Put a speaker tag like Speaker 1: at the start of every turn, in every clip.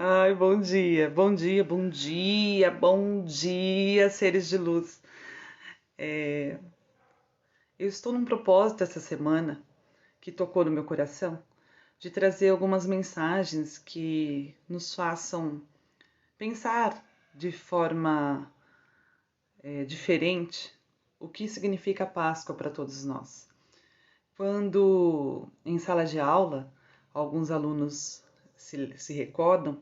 Speaker 1: Ai, bom dia, bom dia, bom dia, bom dia, seres de luz. Eu estou num propósito essa semana que tocou no meu coração de trazer algumas mensagens que nos façam pensar de forma diferente o que significa a Páscoa para todos nós. Quando em sala de aula, alguns alunos se recordam.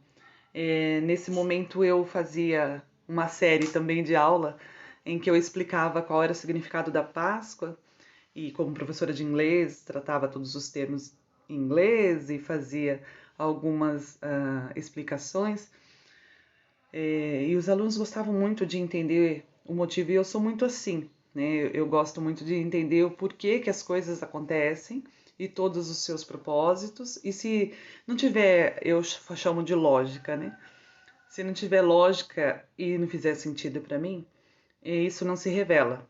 Speaker 1: Nesse momento eu fazia uma série também de aula em que eu explicava qual era o significado da Páscoa e como professora de inglês tratava todos os termos em inglês e fazia algumas explicações. E os alunos gostavam muito de entender o motivo e eu sou muito assim, né? Eu gosto muito de entender o porquê que as coisas acontecem e todos os seus propósitos. E se não tiver, eu chamo de lógica, né? Se não tiver lógica e não fizer sentido para mim, isso não se revela,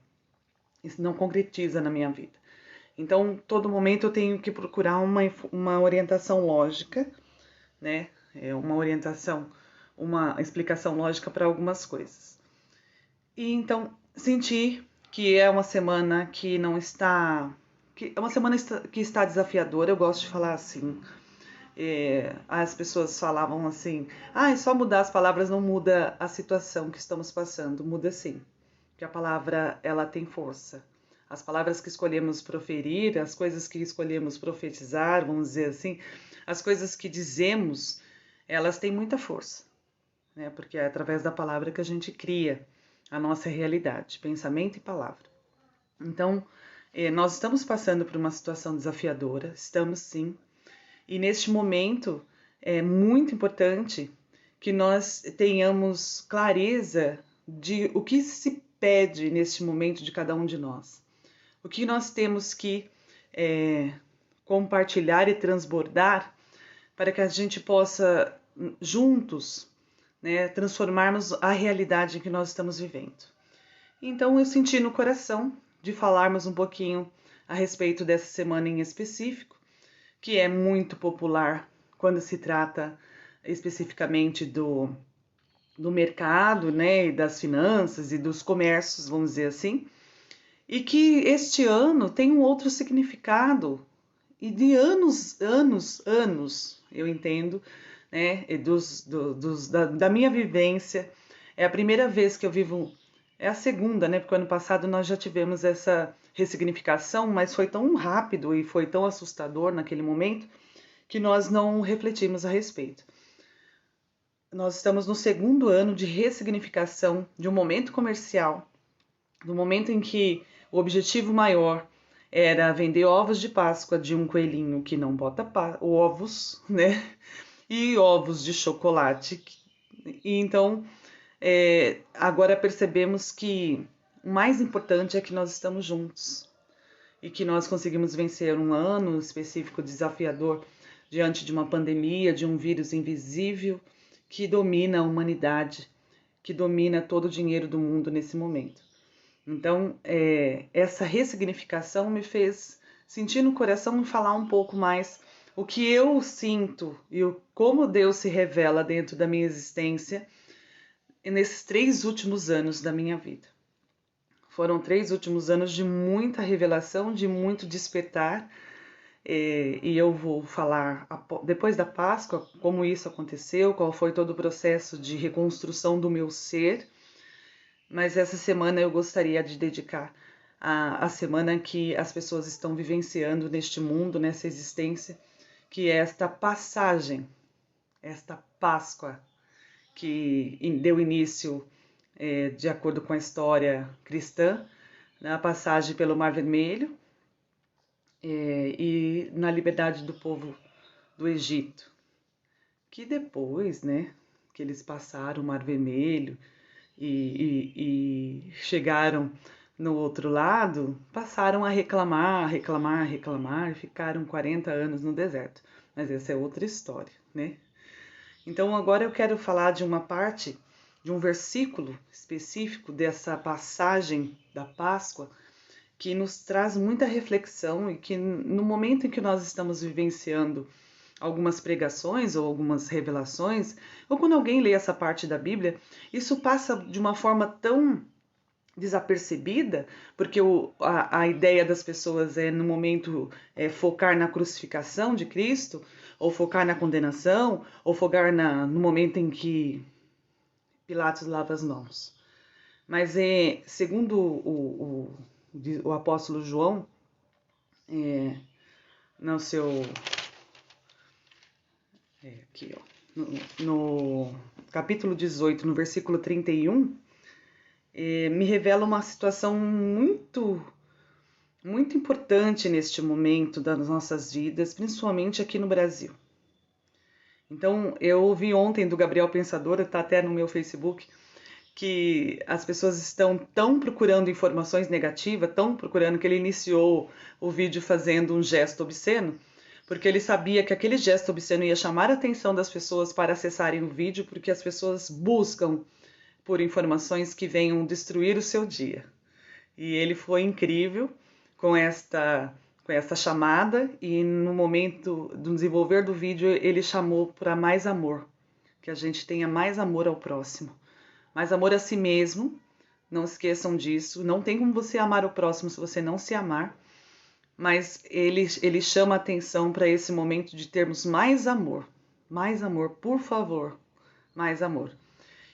Speaker 1: isso não concretiza na minha vida. Então, todo momento eu tenho que procurar uma orientação lógica, né? Uma orientação, uma explicação lógica para algumas coisas. E então, senti que é uma semana que não está. Que é uma semana que está desafiadora, eu gosto de falar assim. As pessoas falavam assim: ah, é só mudar as palavras não muda a situação que estamos passando. Muda sim, porque a palavra ela tem força. As palavras que escolhemos proferir, as coisas que escolhemos profetizar, vamos dizer assim, as coisas que dizemos, elas têm muita força, né? Porque é através da palavra que a gente cria a nossa realidade, pensamento e palavra. Então, nós estamos passando por uma situação desafiadora, estamos sim, e neste momento é muito importante que nós tenhamos clareza de o que se pede neste momento de cada um de nós. O que nós temos que compartilhar e transbordar para que a gente possa, juntos, né, transformarmos a realidade em que nós estamos vivendo. Então eu senti no coração de falarmos um pouquinho a respeito dessa semana em específico, que é muito popular quando se trata especificamente do mercado, né, e das finanças e dos comércios, vamos dizer assim, e que este ano tem um outro significado e de anos, eu entendo, né, da minha vivência. É a primeira vez que eu vivo, é a segunda, né, porque ano passado nós já tivemos essa ressignificação, mas foi tão rápido e foi tão assustador naquele momento que nós não refletimos a respeito. Nós estamos no segundo ano de ressignificação de um momento comercial, do momento em que o objetivo maior era vender ovos de Páscoa de um coelhinho que não bota ovos, né? E ovos de chocolate. E então, agora percebemos que o mais importante é que nós estamos juntos e que nós conseguimos vencer um ano específico desafiador diante de uma pandemia, de um vírus invisível que domina a humanidade, que domina todo o dinheiro do mundo nesse momento. Então, essa ressignificação me fez sentir no coração e falar um pouco mais o que eu sinto e como Deus se revela dentro da minha existência nesses 3 últimos anos da minha vida. Foram 3 últimos anos de muita revelação, de muito despertar, e eu vou falar depois da Páscoa como isso aconteceu, qual foi todo o processo de reconstrução do meu ser. Mas essa semana eu gostaria de dedicar a semana que as pessoas estão vivenciando neste mundo, nessa existência, que é esta passagem, esta Páscoa que deu início, de acordo com a história cristã, na passagem pelo Mar Vermelho, e na liberdade do povo do Egito, que depois, né, que eles passaram o Mar Vermelho e chegaram no outro lado, passaram a reclamar, ficaram 40 anos no deserto. Mas essa é outra história, né? Então agora eu quero falar de uma parte, de um versículo específico dessa passagem da Páscoa, que nos traz muita reflexão e que no momento em que nós estamos vivenciando algumas pregações ou algumas revelações, ou quando alguém lê essa parte da Bíblia, isso passa de uma forma tão desapercebida, porque a ideia das pessoas é, no momento, focar na crucificação de Cristo, ou focar na condenação, ou focar no momento em que Pilatos lava as mãos. Mas, segundo o apóstolo João, no seu... aqui, ó, no capítulo 18, no versículo 31, me revela uma situação muito, muito importante neste momento das nossas vidas, principalmente aqui no Brasil. Então, eu ouvi ontem do Gabriel Pensador, está até no meu Facebook, que as pessoas estão tão procurando informações negativas, tão procurando, que ele iniciou o vídeo fazendo um gesto obsceno, porque ele sabia que aquele gesto obsceno ia chamar a atenção das pessoas para acessarem o vídeo, porque as pessoas buscam por informações que venham destruir o seu dia. E ele foi incrível com esta chamada, e no momento do desenvolver do vídeo ele chamou para mais amor, que a gente tenha mais amor ao próximo, mais amor a si mesmo. Não esqueçam disso, não tem como você amar o próximo se você não se amar, mas ele chama a atenção para esse momento de termos mais amor, por favor, mais amor.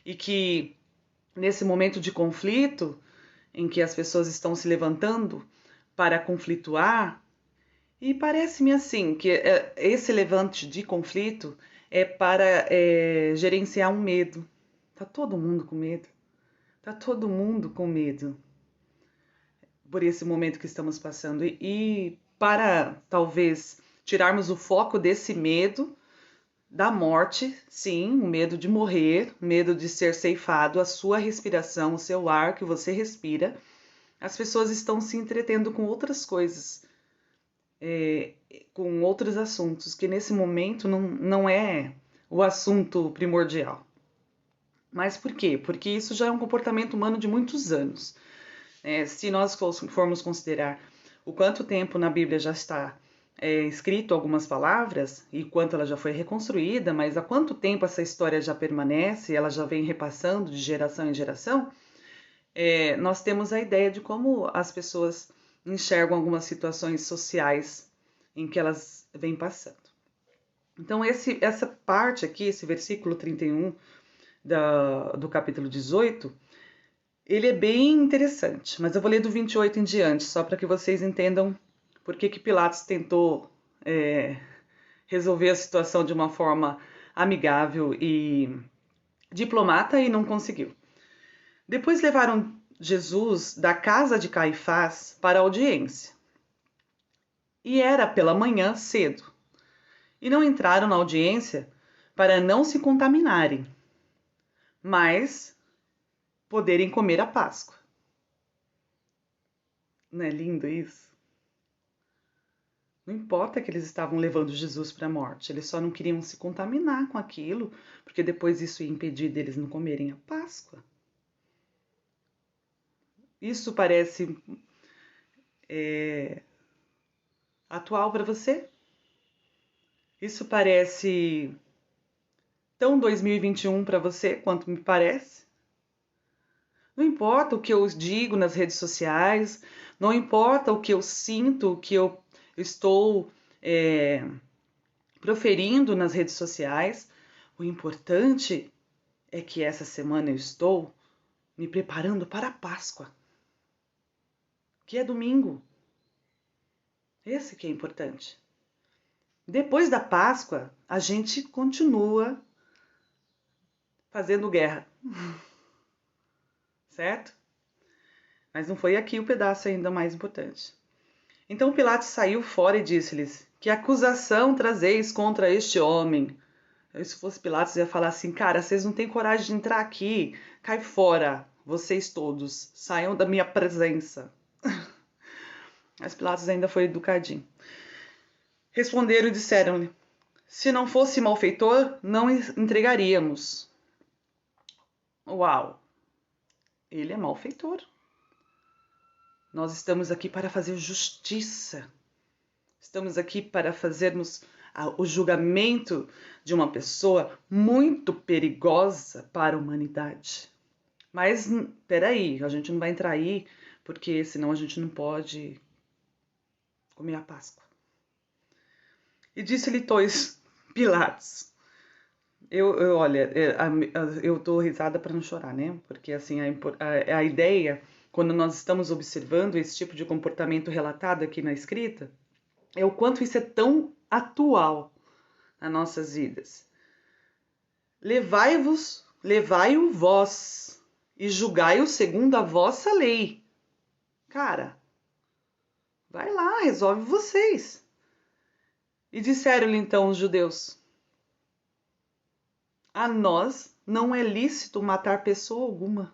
Speaker 1: E que nesse momento de conflito, em que as pessoas estão se levantando para conflituar, e parece-me assim, que esse levante de conflito é para gerenciar um medo. Tá todo mundo com medo. Tá todo mundo com medo por esse momento que estamos passando. E para, talvez, tirarmos o foco desse medo da morte, sim, o medo de morrer, o medo de ser ceifado, a sua respiração, o seu ar que você respira, as pessoas estão se entretendo com outras coisas, com outros assuntos, que nesse momento não é o assunto primordial. Mas por quê? Porque isso já é um comportamento humano de muitos anos. Se nós formos considerar o quanto tempo na Bíblia já está escrito algumas palavras e quanto ela já foi reconstruída, mas há quanto tempo essa história já permanece, ela já vem repassando de geração em geração, nós temos a ideia de como as pessoas enxergam algumas situações sociais em que elas vêm passando. Então, essa parte aqui, esse versículo 31 do capítulo 18, ele é bem interessante, mas eu vou ler do 28 em diante, só para que vocês entendam por que Pilatos tentou resolver a situação de uma forma amigável e diplomata e não conseguiu. Depois levaram Jesus da casa de Caifás para a audiência. E era pela manhã cedo. E não entraram na audiência para não se contaminarem, mas poderem comer a Páscoa. Não é lindo isso? Não importa que eles estavam levando Jesus para a morte, eles só não queriam se contaminar com aquilo, porque depois isso ia impedir deles não comerem a Páscoa. Isso parece atual para você? Isso parece tão 2021 para você quanto me parece? Não importa o que eu digo nas redes sociais, não importa o que eu sinto, o que eu estou proferindo nas redes sociais, o importante é que essa semana eu estou me preparando para a Páscoa, que é domingo. Esse que é importante. Depois da Páscoa, a gente continua fazendo guerra. Certo? Mas não foi aqui o pedaço ainda mais importante. Então Pilatos saiu fora e disse-lhes: que acusação trazeis contra este homem? Se fosse Pilatos, ia falar assim: cara, vocês não têm coragem de entrar aqui, cai fora, vocês todos, saiam da minha presença. Mas Pilatos ainda foi educadinho. Responderam e disseram-lhe: se não fosse malfeitor, não entregaríamos. Uau! Ele é malfeitor. Nós estamos aqui para fazer justiça. Estamos aqui para fazermos o julgamento de uma pessoa muito perigosa para a humanidade. Mas, peraí, a gente não vai entrar aí, porque senão a gente não pode comer a Páscoa. E disse-lhe, pois, Pilatos. Olha, eu tô risada para não chorar, né? Porque, assim, a ideia, quando nós estamos observando esse tipo de comportamento relatado aqui na escrita, é o quanto isso é tão atual nas nossas vidas. Levai-o vós, e julgai-o segundo a vossa lei. Cara, vai lá, resolve vocês. E disseram-lhe então os judeus: a nós não é lícito matar pessoa alguma.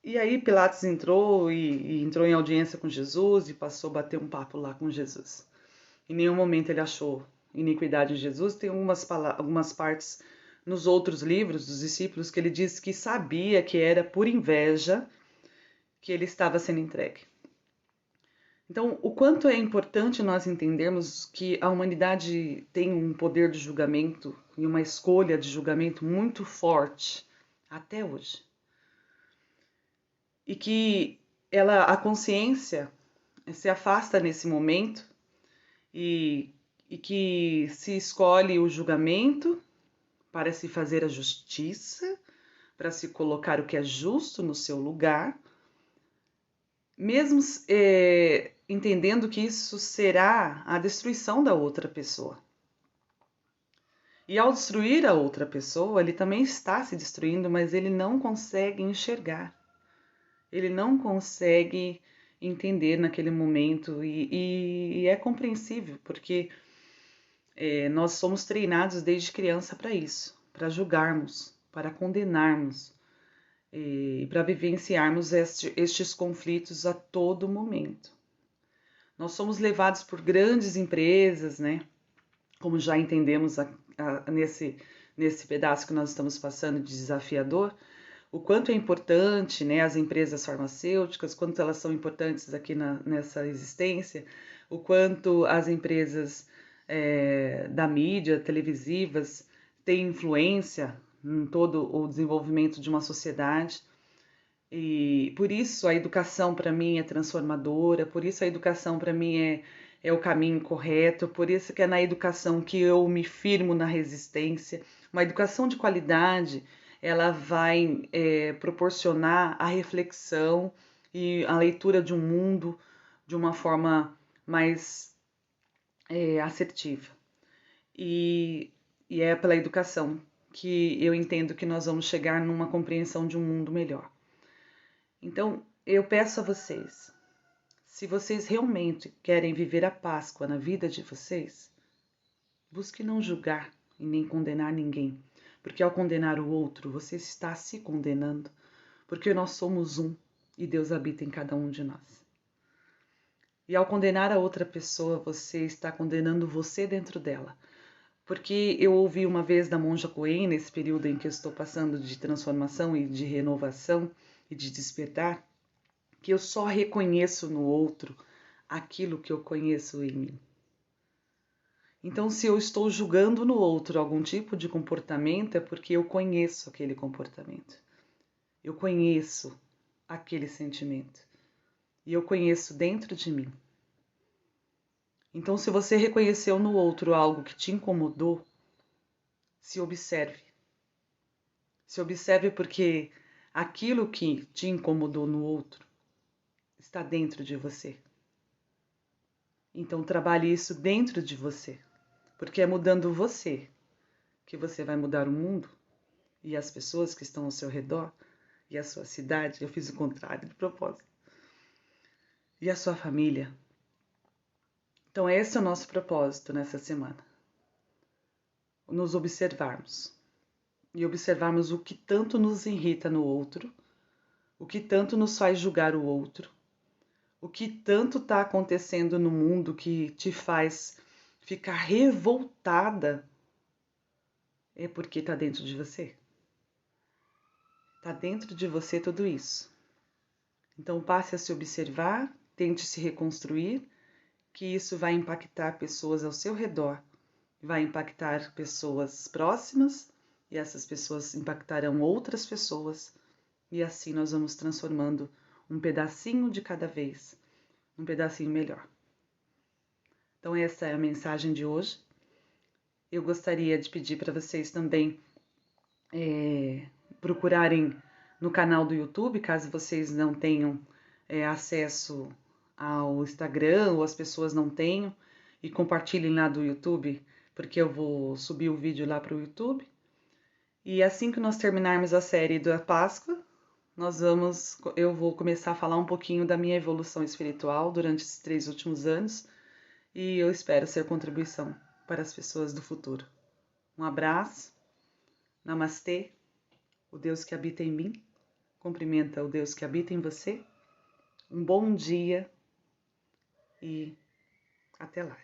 Speaker 1: E aí Pilatos entrou e entrou em audiência com Jesus e passou a bater um papo lá com Jesus. Em nenhum momento ele achou iniquidade em Jesus. Tem algumas partes nos outros livros dos discípulos que ele diz que sabia que era por inveja que ele estava sendo entregue. Então, o quanto é importante nós entendermos que a humanidade tem um poder de julgamento e uma escolha de julgamento muito forte até hoje. E que a consciência se afasta nesse momento e que se escolhe o julgamento para se fazer a justiça, para se colocar o que é justo no seu lugar, mesmo entendendo que isso será a destruição da outra pessoa. E ao destruir a outra pessoa, ele também está se destruindo, mas ele não consegue enxergar. Ele não consegue entender naquele momento e é compreensível, porque nós somos treinados desde criança para isso, para julgarmos, para condenarmos e para vivenciarmos estes conflitos a todo momento. Nós somos levados por grandes empresas, né? Como já entendemos nesse pedaço que nós estamos passando de desafiador, o quanto é importante, né, as empresas farmacêuticas, quanto elas são importantes aqui nessa existência, o quanto as empresas da mídia, televisivas, têm influência em todo o desenvolvimento de uma sociedade. E por isso a educação para mim é transformadora, por isso a educação para mim é o caminho correto, por isso que é na educação que eu me firmo na resistência. Uma educação de qualidade, ela vai proporcionar a reflexão e a leitura de um mundo de uma forma mais assertiva. E é pela educação que eu entendo que nós vamos chegar numa compreensão de um mundo melhor. Então, eu peço a vocês, se vocês realmente querem viver a Páscoa na vida de vocês, busque não julgar e nem condenar ninguém, porque ao condenar o outro, você está se condenando, porque nós somos um e Deus habita em cada um de nós. E ao condenar a outra pessoa, você está condenando você dentro dela. Porque eu ouvi uma vez da Monja Coen, nesse período em que eu estou passando de transformação e de renovação e de despertar, que eu só reconheço no outro aquilo que eu conheço em mim. Então, se eu estou julgando no outro algum tipo de comportamento, é porque eu conheço aquele comportamento. Eu conheço aquele sentimento. E eu conheço dentro de mim. Então, se você reconheceu no outro algo que te incomodou, se observe. Se observe porque aquilo que te incomodou no outro está dentro de você. Então, trabalhe isso dentro de você, porque é mudando você que você vai mudar o mundo e as pessoas que estão ao seu redor e a sua cidade. Eu fiz o contrário de propósito. E a sua família. Então, esse é o nosso propósito nessa semana. Nos observarmos. E observarmos o que tanto nos irrita no outro, o que tanto nos faz julgar o outro, o que tanto está acontecendo no mundo que te faz ficar revoltada, é porque está dentro de você. Está dentro de você tudo isso. Então passe a se observar, tente se reconstruir, que isso vai impactar pessoas ao seu redor, vai impactar pessoas próximas, e essas pessoas impactarão outras pessoas, e assim nós vamos transformando um pedacinho de cada vez, um pedacinho melhor. Então essa é a mensagem de hoje. Eu gostaria de pedir para vocês também procurarem no canal do YouTube, caso vocês não tenham acesso ao Instagram ou as pessoas não tenham, e compartilhem lá do YouTube, porque eu vou subir o vídeo lá para o YouTube. E assim que nós terminarmos a série da Páscoa, eu vou começar a falar um pouquinho da minha evolução espiritual durante esses 3 últimos anos, e eu espero ser contribuição para as pessoas do futuro. Um abraço, namastê, o Deus que habita em mim, cumprimenta o Deus que habita em você. Um bom dia e até lá.